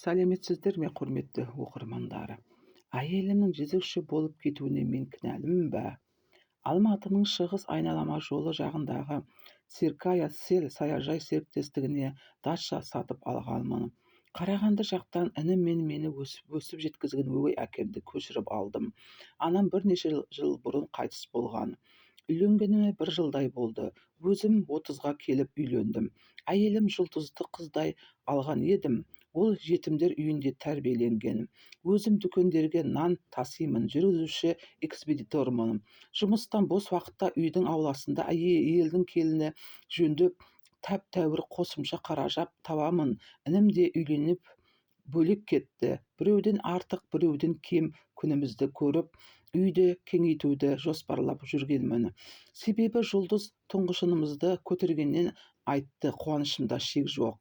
Сәлеметсіздер ме, құрметті оқырмандары? Әйелімнің жезөкше болып кетуіне мен кінәлімін бе? Алматының шығыс айналма жолы жағындағы Циркая Сел саяжай серіктестігіне дача сатып алғанмын. Қарағанды жақтан інім мен мені өсіп жеткізген өгей әкемді көшіріп алдым. Анам бірнеше жыл бұрын қайтыс болған. Үйленгеніме бір жылдай болды. Өзім 30-ға келіп үйлендім. Әйелім жұлдызды қыздай алған едім. Ол жетімдер үйінде тәрбиеленген. Өзім дүкендерге нан тасимын, жүргізуші экспедитормын. Жұмыстан бос уақытта үйдің ауласында әйелдің келіні жөндеп тәп-тәуір қосымша қаражат табамын. Інім де үйленіп бөлек кетті. Біреуден артық, біреуден кем күнімізді көріп, үйді кеңейтуді жоспарлап жүргенмін. Себебі жұлдыз тұңғышынымызды көтергеннен айтты, қуанышымда шек жоқ.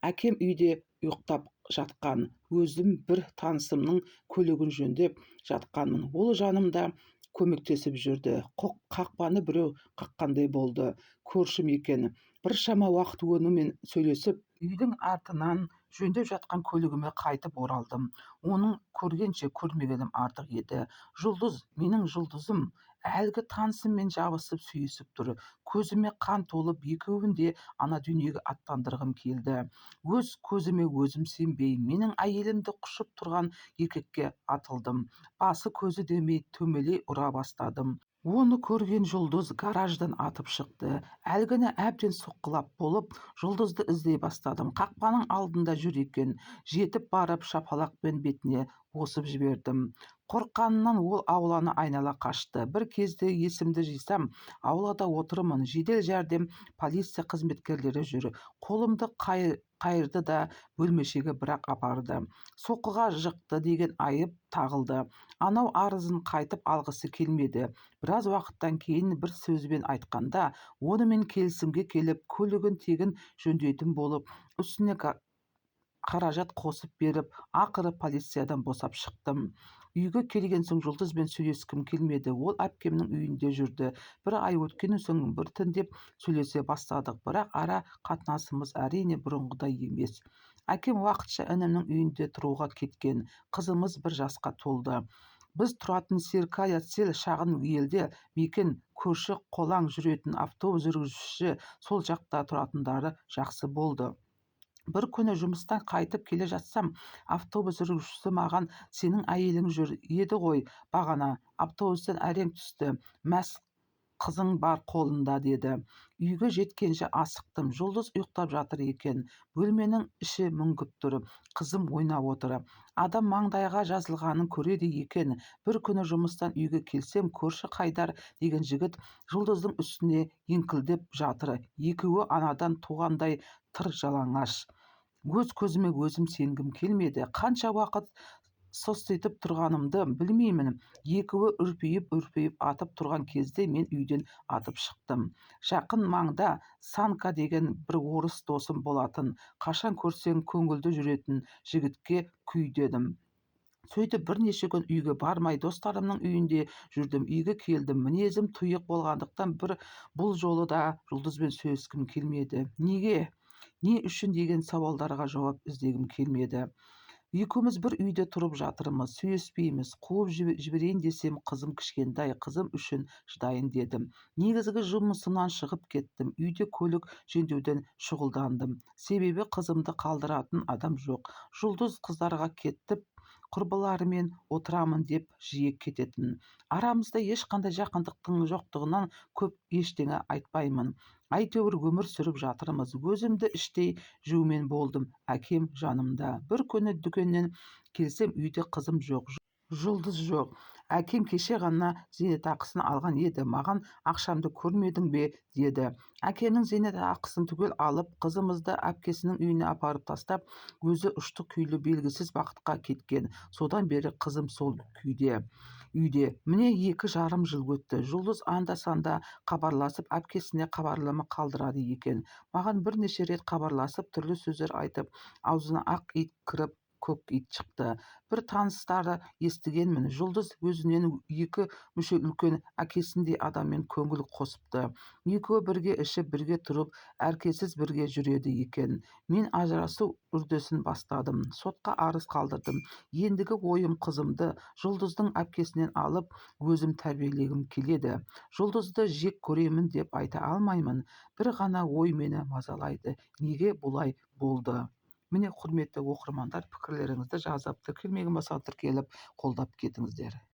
Әкем үйде ұйықтап жатқан, өзім бір танысымның көлігін жөндеп жатқанмын. Ол жанымда көмектесіп жүрді. Қақпаны біреу қаққандай болды. Көршім екен. Біршама уақыт онымен сөйлесіп, үйдің артынан жөндеп жатқан көлігіме қайтып оралдым. Оның көргенше көрмегенім артық еді. Жұлдыз, менің жұлдызым, әлгі танысыммен жабысып сүйісіп тұр. Көзіме қан толып, екеуін де ана дүниеге аттандырғым келді. Өз көзіме өзім сенбей, менің әйелімді құшып тұрған еркекке атылдым. Басы көзі демей төмелей ұра бастадым. Оны көрген жұлдыз гараждан атып шықты. Әлгіні әбден соққылап болып, жұлдызды іздей бастадым. Қақпаның алдында жүр екен. Жетіп барып шапалақпен бетіне осып жібердім. Қорққанынан ол ауланы айнала қашты. Бір кезде есімді жисам, аулада отырмын. Жедел жәрдем полиция қызметкерлері жүр. Қолымды қайырды да бөлмешеге бірақ апарды. Соққыға жықты деген айып тағылды. Анау арызын қайтып алғысы келмеді. Біраз уақыттан кейін бір сөзбен айтқанда, онымен келісімге келіп, көлігін тегін жөндейтін болып, үстіне қаражат қосып беріп, ақыры полициядан босап шықтым. Үйге келген соң жұлдызбен сөйлескім келмеді. Ол әпкемнің үйінде жүрді. Bir ай өткен соң біртіндеп сөйлесе бастадық, бірақ ара қатынасымыз әрине бұрынғыдай емес. Әкем уақытша інімнің үйінде тұруға кеткен. Қызымыз 1 жасқа толды. Біз тұратын Циркая Сел шағын елде мекен, көрші қолаң жүретін автобус жүргізушісі, сол жақта тұратындары жақсы болды. Bir күні жұмыстан қайтып келе жатсам, автобус жүргізушісі маған сенің әйелің жүр еді ғой бағана, автобустан әрең түсті, мәс қызың бар қолында деді. Үйге жеткенше асықтым. Жұлдыз ұйықтап жатыр екен. Бөлменің іші мүңгіп тұр. Қызым ойнап отыр. Адам маңдайға жазылғанын көреді екен. Bir күні жұмыстан үйге келсем, көрші Қайдар деген жігіт жұлдыздың үстіне еңкілдеп жатыр. Екеуі анадан туғандай тыр жалаңаш. Өз көзіме өзім сенгім келмеді. Қанша уақыт соститып тұрғанымды білмеймін. Екеуі үрпейіп атып тұрған кезде мен үйден атып шықтым. Жақын маңда Санка деген бір орыс досым болатын. Қашан көрсең көңілді жүретін жігітке күйдедім. Сөйтіп бірнеше күн үйге бармай достарымның үйінде жүрдім. Үйге келдім. Мінезім тұйық болғандықтан бұл жолы да жұлдызбен сөйлескім келмеді. Неге? Не үшін деген сауалдарға жауап іздегім келмеді. Екеуміз бір үйде тұрып жатырмыз, сөйлеспейміз. Қуып жіберейін десем, қызым кішкентай, қызым үшін шыдайын дедім. Негізгі жұмысымнан шығып кеттім. Үйде көлік жөндеуден шұғылдандым. Себебі қызымды қалдыратын адам жоқ. Жұлдыз қыздарға кетіп, құрбыларымен отырамын деп жиі кететін. Арамызда ешқандай жақындықтың жоқтығынан көп ештеңе айтпаймын. Әйтеуір өмір сүріп жатырмыз. Өзімді іштей жеумен болдым. Әкем жанымда. Bir күні дүкеннен келсем, үйде қызым жоқ. Жұлдыз жоқ. Әкем кеше ғана зейнетақысын алған еді. Маған ақшамды көрмедің бе деді. Әкемнің зейнетақысын түгел алып, қызымызды әпкесінің үйіне апарып тастап, өзі ұшты күйлі белгісіз бақытқа кеткен. Содан бері қызым сол күйде. Үйде. Міне 2,5 жыл өтті. Жұлдыз анда-санда хабарласып, әпкесіне хабарлама қалдырады екен. Маған бірнеше рет хабарласып, түрлі сөздер айтып, аузына ақ ит кіріп көк ит шықты. Бір таныстары естігенмін, жұлдыз өзінен 2 мүшел үлкен әкесіндей адаммен көңіл қосыпты. Екеуі бірге ішіп, бірге тұрып, әркесіз бірге жүреді екен. Мен ажырасу үрдісін бастадым. Сотқа арыз қалдырдым. Ендігі ойым қызымды жұлдыздың әпкесінен алып, өзім тәрбиелегім келеді. Жұлдызды жек көремін деп айта алмаймын. Бір ғана ой мені мазалайды. Неге бұлай болды? Міне, құрметті оқырмандар, пікірлеріңізді жазып, тіркелмеген болса тіркеліп, қолдап кетіңіздер.